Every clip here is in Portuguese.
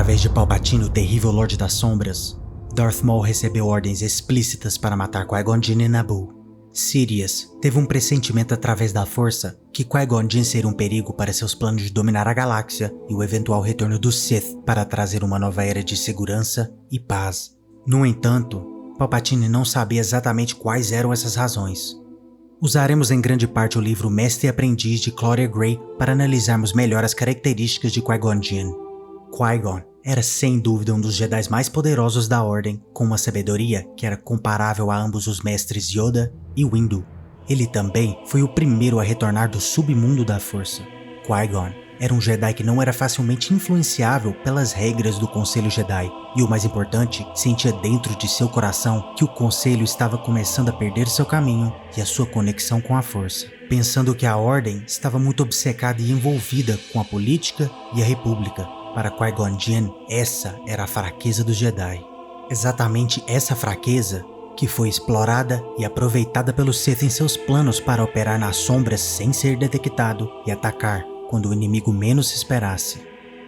Através de Palpatine, o terrível Lorde das Sombras, Darth Maul recebeu ordens explícitas para matar Qui-Gon Jinn e Naboo. Sidious teve um pressentimento através da Força que Qui-Gon Jinn seria um perigo para seus planos de dominar a galáxia e o eventual retorno dos Sith para trazer uma nova era de segurança e paz. No entanto, Palpatine não sabia exatamente quais eram essas razões. Usaremos em grande parte o livro Mestre e Aprendiz de Claudia Gray para analisarmos melhor as características de Qui-Gon Jinn. Qui-Gon era sem dúvida um dos Jedi mais poderosos da Ordem, com uma sabedoria que era comparável a ambos os mestres Yoda e Windu. Ele também foi o primeiro a retornar do submundo da Força. Qui-Gon era um Jedi que não era facilmente influenciável pelas regras do Conselho Jedi, e o mais importante, sentia dentro de seu coração que o Conselho estava começando a perder seu caminho e a sua conexão com a Força, pensando que a Ordem estava muito obcecada e envolvida com a política e a República. Para Qui-Gon Jinn, essa era a fraqueza dos Jedi. Exatamente essa fraqueza que foi explorada e aproveitada pelos Sith em seus planos para operar nas sombras sem ser detectado e atacar quando o inimigo menos esperasse.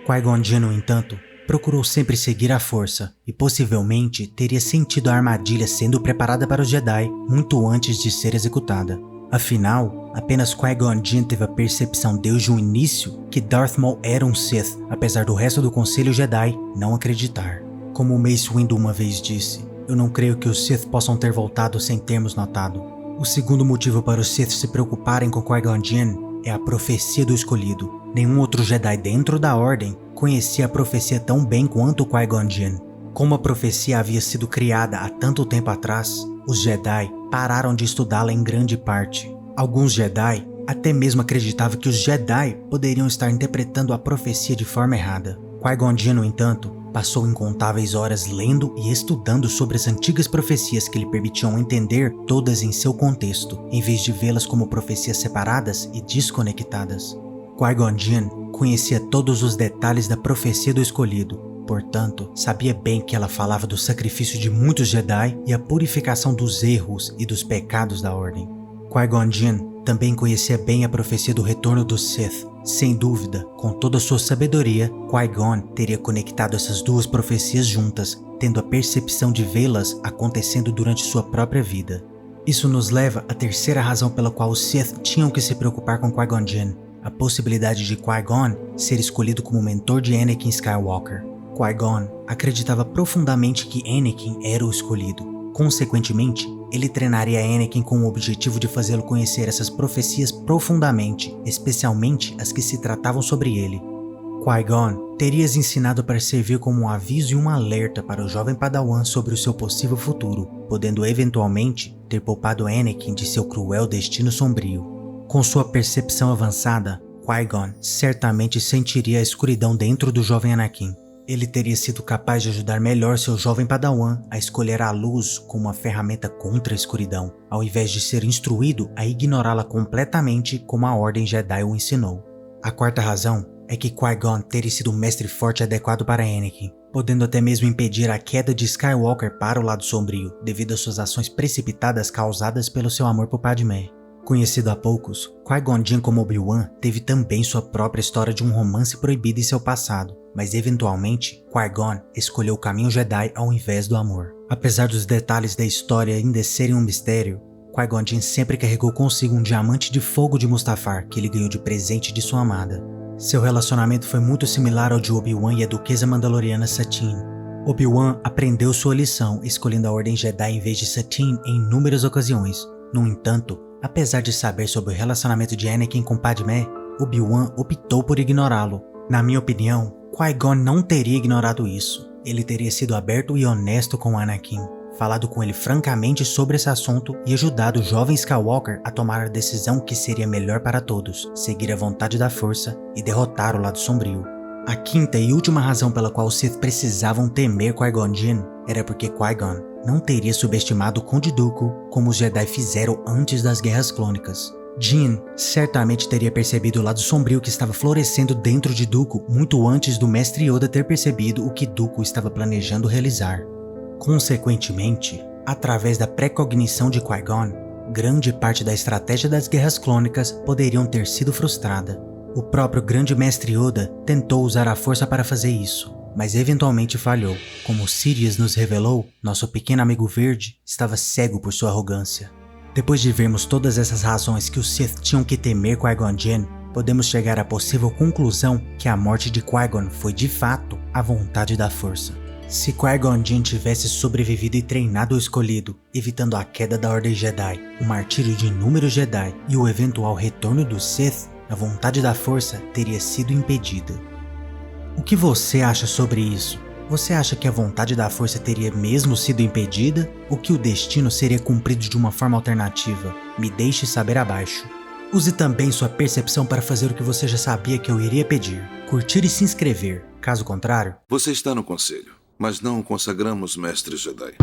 Qui-Gon Jinn, no entanto, procurou sempre seguir a Força e possivelmente teria sentido a armadilha sendo preparada para os Jedi muito antes de ser executada. Afinal, apenas Qui-Gon Jinn teve a percepção desde o início que Darth Maul era um Sith, apesar do resto do Conselho Jedi não acreditar. Como Mace Windu uma vez disse, eu não creio que os Sith possam ter voltado sem termos notado. O segundo motivo para os Sith se preocuparem com Qui-Gon Jinn é a profecia do escolhido. Nenhum outro Jedi dentro da Ordem conhecia a profecia tão bem quanto Qui-Gon Jinn. Como a profecia havia sido criada há tanto tempo atrás, os Jedi pararam de estudá-la em grande parte. Alguns Jedi até mesmo acreditavam que os Jedi poderiam estar interpretando a profecia de forma errada. Qui-Gon Jinn, no entanto, passou incontáveis horas lendo e estudando sobre as antigas profecias que lhe permitiam entender todas em seu contexto, em vez de vê-las como profecias separadas e desconectadas. Qui-Gon Jinn conhecia todos os detalhes da profecia do escolhido. Portanto, sabia bem que ela falava do sacrifício de muitos Jedi e a purificação dos erros e dos pecados da Ordem. Qui-Gon Jinn também conhecia bem a profecia do retorno dos Sith. Sem dúvida, com toda a sua sabedoria, Qui-Gon teria conectado essas duas profecias juntas, tendo a percepção de vê-las acontecendo durante sua própria vida. Isso nos leva à terceira razão pela qual os Sith tinham que se preocupar com Qui-Gon Jinn: a possibilidade de Qui-Gon ser escolhido como mentor de Anakin Skywalker. Qui-Gon acreditava profundamente que Anakin era o escolhido. Consequentemente, ele treinaria Anakin com o objetivo de fazê-lo conhecer essas profecias profundamente, especialmente as que se tratavam sobre ele. Qui-Gon teria as ensinado para servir como um aviso e um alerta para o jovem Padawan sobre o seu possível futuro, podendo eventualmente ter poupado Anakin de seu cruel destino sombrio. Com sua percepção avançada, Qui-Gon certamente sentiria a escuridão dentro do jovem Anakin. Ele teria sido capaz de ajudar melhor seu jovem Padawan a escolher a luz como uma ferramenta contra a escuridão, ao invés de ser instruído a ignorá-la completamente como a Ordem Jedi o ensinou. A quarta razão é que Qui-Gon teria sido um mestre forte adequado para Anakin, podendo até mesmo impedir a queda de Skywalker para o lado sombrio, devido às suas ações precipitadas causadas pelo seu amor por Padmé. Conhecido há poucos, Qui-Gon Jinn como Obi-Wan teve também sua própria história de um romance proibido em seu passado, mas eventualmente, Qui-Gon escolheu o caminho Jedi ao invés do amor. Apesar dos detalhes da história ainda serem um mistério, Qui-Gon Jinn sempre carregou consigo um diamante de fogo de Mustafar que ele ganhou de presente de sua amada. Seu relacionamento foi muito similar ao de Obi-Wan e a duquesa mandaloriana Satine. Obi-Wan aprendeu sua lição, escolhendo a Ordem Jedi em vez de Satine em inúmeras ocasiões. No entanto, apesar de saber sobre o relacionamento de Anakin com Padmé, Obi-Wan optou por ignorá-lo. Na minha opinião, Qui-Gon não teria ignorado isso. Ele teria sido aberto e honesto com Anakin, falado com ele francamente sobre esse assunto e ajudado o jovem Skywalker a tomar a decisão que seria melhor para todos, seguir a vontade da Força e derrotar o lado sombrio. A quinta e última razão pela qual os Sith precisavam temer Qui-Gon Jinn era porque Qui-Gon não teria subestimado o Conde Dooku como os Jedi fizeram antes das Guerras Clônicas. Jinn certamente teria percebido o lado sombrio que estava florescendo dentro de Dooku muito antes do Mestre Yoda ter percebido o que Dooku estava planejando realizar. Consequentemente, através da precognição de Qui-Gon, grande parte da estratégia das Guerras Clônicas poderiam ter sido frustrada. O próprio Grande Mestre Yoda tentou usar a força para fazer isso, mas eventualmente falhou. Como Sidious nos revelou, nosso pequeno amigo verde estava cego por sua arrogância. Depois de vermos todas essas razões que os Sith tinham que temer Qui-Gon Jinn, podemos chegar à possível conclusão que a morte de Qui-Gon foi de fato a vontade da força. Se Qui-Gon Jinn tivesse sobrevivido e treinado o escolhido, evitando a queda da Ordem Jedi, o martírio de inúmeros Jedi e o eventual retorno dos Sith, a vontade da força teria sido impedida. O que você acha sobre isso? Você acha que a vontade da força teria mesmo sido impedida? Ou que o destino seria cumprido de uma forma alternativa? Me deixe saber abaixo. Use também sua percepção para fazer o que você já sabia que eu iria pedir: curtir e se inscrever. Caso contrário... Você está no conselho, mas não o consagramos mestre Jedi.